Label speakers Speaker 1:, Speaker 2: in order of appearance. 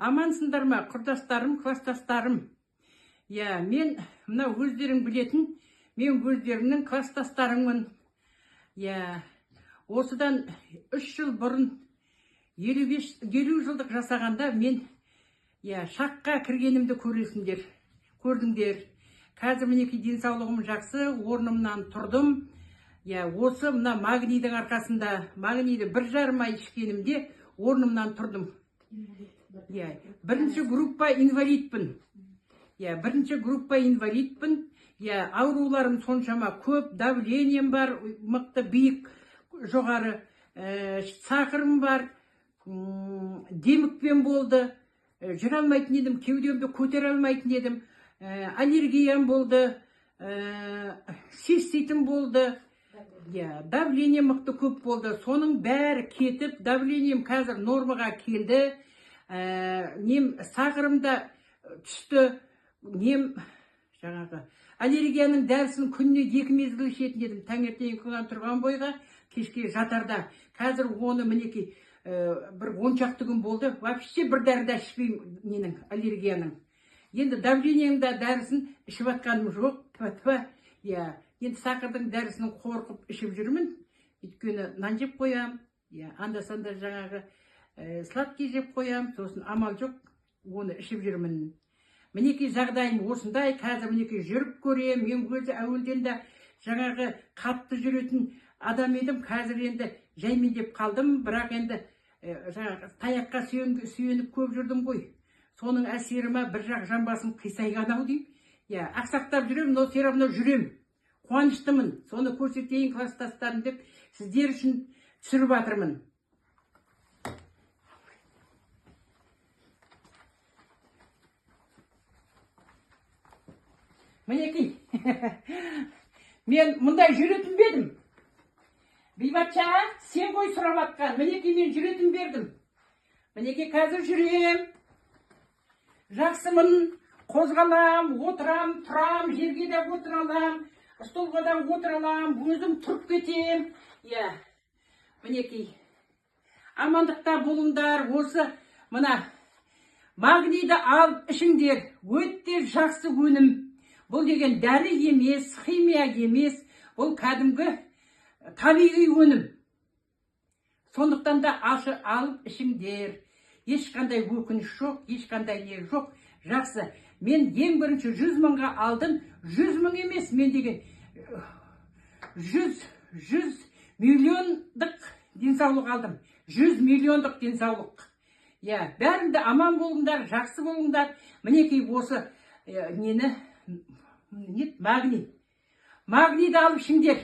Speaker 1: Амансыңдар ма, құрдастарым, класстастарым? Мен мына өздерің білетін, мен өздеріңнің класстастарыңмын. Осыдан 3 жыл бұрын 50 жылдық жасағанда мен шаққа кіргенімді көрдіңдер. Қазір мінекей денсаулығым жақсы, орнымнан тұрдым. Осы мына магнийдің арқасында, магнийді 1,5 ай ішкенімде орнымнан тұрдым. Бірінші группа инвалидпін. Ауруларым соншама көп, давлением бар, мықты биік, жоғары, сақырым бар, демікпен болды, жүре алмайтын едім, кеудемді көтере алмайтын едім, аллергиям болды, циститім болды, давлением мықты көп болды. Соның бәрі кетіп, давлением қазір нормаға келді, сақырымда түсті, аллергияның дәрісін күніне 2 мезгіл ішетін едім, таңертең тұрған бойға, кешке жатарда. Қазір оны мінекей бір 10 шақты күн болды, вообще бір дәрі ішпеймін аллергияның. Енді давлениеңді дәрісін ішіп атқаным жоқ, енді сақырдың дәрісінің қорқып ішіп жүрмін, өйткені нан жеп қоям, анда-санда сладкий жеп қоям, сосын амал жоқ, оны ішіп жүрмін. Мінекей жағдайым осындай, қазір мінекей жүріп көрем, мен өзі әуелден де қатты жүретін адам едім, қазір енді жаймен деп қалдым, бірақ енді таяққа сүйеніп көп жүрдім ғой. Соның әсеріма бір жақ жамбасым қисайған-ау дейм. Ақсақтап жүрем, но все равно жүрем. Қуаныштымын. Соны көрсетейін класстастарым деп сіздер үшін түсіріп жатырмын. Мінекей, мен мұндай жүретін бедім. Бейбатша, сен ғой сұрап атқан. Мінекей, мен жүретін бердім. Мінекей, қазір жүрем. Жақсымын, қозғалам, отырам, тұрам, жерге де отыралам, столға да отыралам, өзім тұрып кетем. Мінекей, амандықта болыңдар, осы мына магнийді алып ішіңдер, өте жақсы өнім. Бұл деген дәрі емес, химия емес, бұл кәдімгі табиғи өнім. Сондықтан да алып ішіңдер. Ешқандай өкініш жоқ, ешқандай не жоқ. Жақсы, мен ең бірінші 100 мыңға алдым, 100 мың емес, мен деген 100 миллиондық денсаулық алдым. 100 миллиондық денсаулық. Бәрінде аман болыңдар, жақсы болыңдар. Мінекей осы магнийді алып ішіңдер.